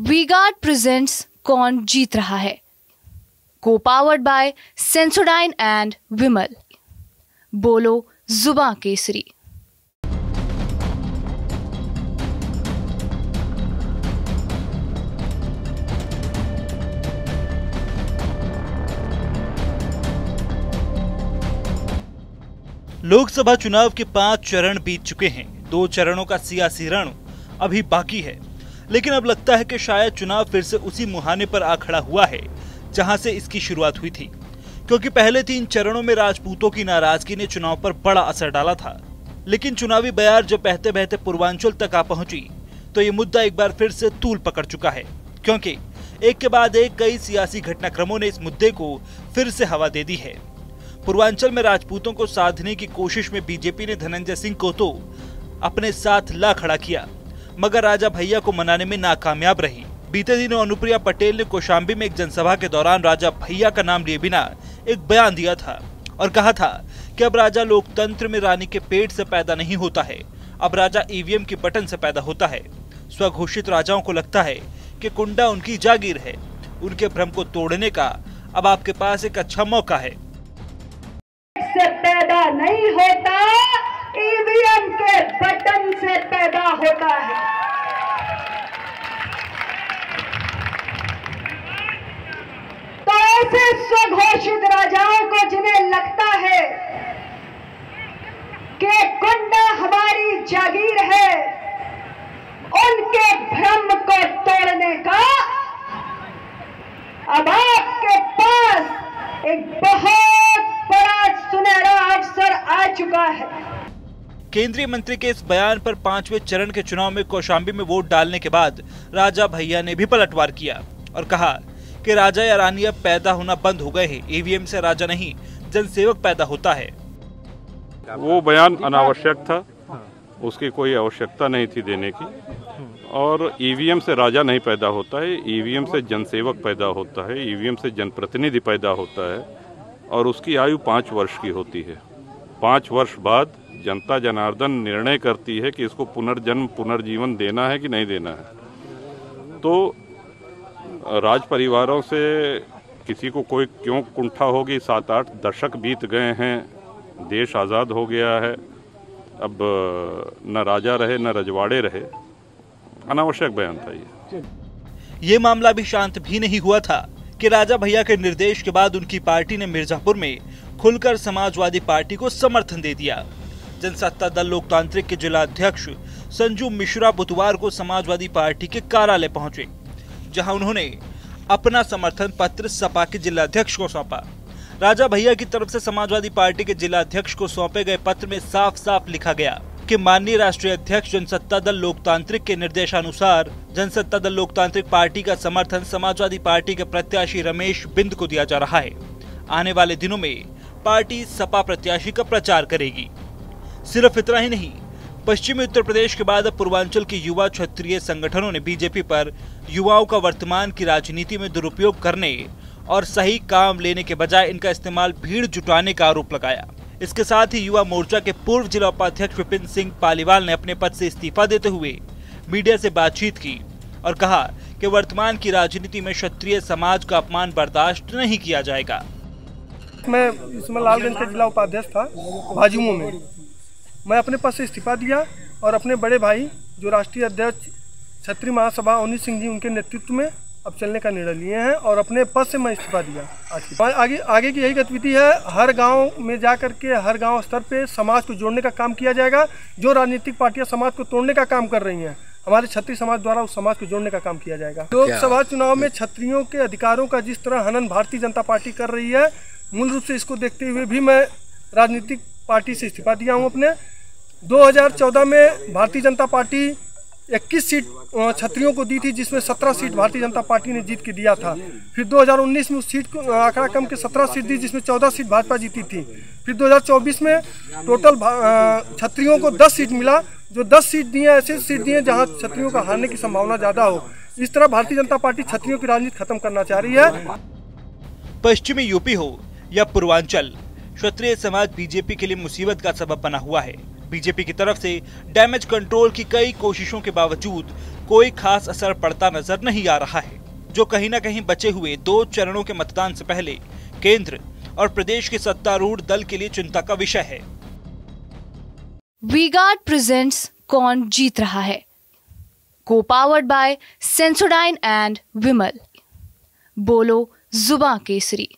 V-Guard presents कौन जीत रहा है, को पावर्ड बाय सेंसोडाइन एंड विमल। बोलो जुबां केसरी। लोकसभा चुनाव के 5 चरण बीत चुके हैं। 2 चरणों का सियासी रण अभी बाकी है, लेकिन अब लगता है कि शायद चुनाव फिर से उसी मुहाने पर आ खड़ा हुआ है जहां से इसकी शुरुआत हुई थी, क्योंकि पहले 3 चरणों में राजपूतों की नाराजगी ने चुनाव पर बड़ा असर डाला था। लेकिन चुनावी बयार जब बहते बहते पूर्वांचल तक आ पहुंची तो ये मुद्दा एक बार फिर से तूल पकड़ चुका है, क्योंकि एक के बाद एक कई सियासी घटनाक्रमों ने इस मुद्दे को फिर से हवा दे दी है। पूर्वांचल में राजपूतों को साधने की कोशिश में बीजेपी ने धनंजय सिंह को तो अपने साथ ला खड़ा किया, मगर राजा भैया को मनाने में नाकामयाब रही। बीते दिनों अनुप्रिया पटेल ने कौशाम्बी में एक जनसभा के दौरान राजा भैया का नाम लिए बिना एक बयान दिया था और कहा था कि अब राजा लोकतंत्र में रानी के पेट से पैदा नहीं होता है, अब राजा ईवीएम के बटन से पैदा होता है। स्वघोषित राजाओं को लगता है कि कुंडा उनकी जागीर है। उनके भ्रम को तोड़ने का अब आपके पास एक अच्छा मौका है। से पैदा नहीं होता, ईवीएम के बटन से पैदा होता है। तो ऐसे स्वघोषित राजाओं को जिन्हें लगता है कि कुंडा हमारी जागीर है, उनके भ्रम को तोड़ने का अब आपके पास एक बहुत बड़ा सुनहरा अवसर आ चुका है। केंद्रीय मंत्री के इस बयान पर 5वें चरण के चुनाव में कौशाम्बी में वोट डालने के बाद राजा भैया ने भी पलटवार किया और कहा कि राजा या रानी अब पैदा होना बंद हो गए हैं, ईवीएम से राजा नहीं जनसेवक पैदा होता है। वो बयान अनावश्यक था, उसकी कोई आवश्यकता नहीं थी देने की। और ईवीएम से राजा नहीं पैदा होता है, ईवीएम से जनसेवक पैदा होता है, ईवीएम से जनप्रतिनिधि पैदा होता है और उसकी आयु 5 वर्ष की होती है। 5 वर्ष बाद जनता जनार्दन निर्णय करती है कि इसको पुनर्जन्म पुनर्जीवन देना है कि नहीं देना है। तो राज परिवारों से किसी को कोई क्यों कुंठा होगी? 7-8 दशक बीत गए हैं, देश आज़ाद हो गया है, अब न राजा रहे न रजवाड़े रहे। अनावश्यक बयान था ये मामला भी शांत भी नहीं हुआ था कि राजा भैया के निर्देश के बाद उनकी पार्टी ने मिर्जापुर में खुलकर समाजवादी पार्टी को समर्थन दे दिया। जनसत्ता दल लोकतांत्रिक के जिला अध्यक्ष संजू मिश्रा बुधवार को समाजवादी पार्टी के कार्यालय पहुंचे, जहां उन्होंने अपना समर्थन पत्र सपा के जिला अध्यक्ष को सौंपा। राजा भैया की तरफ से समाजवादी पार्टी के जिला अध्यक्ष को सौंपे गए पत्र में साफ साफ लिखा गया कि माननीय राष्ट्रीय अध्यक्ष जनसत्ता दल लोकतांत्रिक के निर्देशानुसार जनसत्ता दल लोकतांत्रिक पार्टी का समर्थन समाजवादी पार्टी के प्रत्याशी रमेश बिंद को दिया जा रहा है। आने वाले दिनों में पार्टी सपा प्रत्याशी का प्रचार करेगी। सिर्फ इतना ही नहीं, पश्चिमी उत्तर प्रदेश के बाद अब पूर्वांचल के युवा क्षत्रिय संगठनों ने बीजेपी पर युवाओं का वर्तमान की राजनीति में दुरुपयोग करने और सही काम लेने के बजाय इनका इस्तेमाल भीड़ जुटाने का आरोप लगाया। इसके साथ ही युवा मोर्चा के पूर्व जिला उपाध्यक्ष विपिन सिंह पालीवाल ने अपने पद से इस्तीफा देते हुए मीडिया से बातचीत की और कहा कि वर्तमान की राजनीति में क्षत्रिय समाज का अपमान बर्दाश्त नहीं किया जाएगा। मैं इसमें लालगंज का जिला उपाध्यक्ष था भाजयुमो में। मैं अपने पद से इस्तीफा दिया और अपने बड़े भाई जो राष्ट्रीय अध्यक्ष क्षत्रिय महासभा अवनीत सिंह जी उनके नेतृत्व में अब चलने का निर्णय लिए हैं और अपने पद से मैं इस्तीफा दिया। आगे की यही गतिविधि है, हर गांव में जा कर के हर गांव स्तर पे समाज को जोड़ने का काम किया जाएगा। जो राजनीतिक पार्टियां समाज को तोड़ने का काम कर रही हैं, हमारे क्षत्रिय समाज द्वारा उस समाज को जोड़ने का काम किया जाएगा। लोकसभा चुनाव में क्षत्रियों के अधिकारों का जिस तरह हनन भारतीय जनता पार्टी कर रही है, मूल रूप से इसको देखते हुए भी मैं राजनीतिक पार्टी से इस्तीफा दिया हूँ। अपने 2014 में भारतीय जनता पार्टी 21 सीट क्षत्रियों को दी थी, जिसमें 17 सीट भारतीय जनता पार्टी ने जीत के दिया था। फिर 2019 में उस सीट को आंकड़ा कम के 17 सीट दी, जिसमें 14 सीट भाजपा जीती थी। फिर 2024 में टोटल क्षत्रियों को 10 सीट मिला। जो 10 सीट दी हैं, ऐसी सीट दी हैं जहां क्षत्रियों का हारने की संभावना ज़्यादा हो। इस तरह भारतीय जनता पार्टी क्षत्रियों की राजनीति खत्म करना चाह रही है। पश्चिमी यूपी हो या पूर्वांचल, क्षत्रिय समाज बीजेपी के लिए मुसीबत का सबब बना हुआ है। बीजेपी की तरफ से डैमेज कंट्रोल की कई कोशिशों के बावजूद कोई खास असर पड़ता नजर नहीं आ रहा है, जो कहीं न कहीं बचे हुए 2 चरणों के मतदान से पहले केंद्र और प्रदेश के सत्तारूढ़ दल के लिए चिंता का विषय है। वी-गार्ड प्रेजेंट्स कौन जीत रहा है, को पावर्ड बाय सेंसोडाइन एंड विमल। बोलो जुबां केसरी।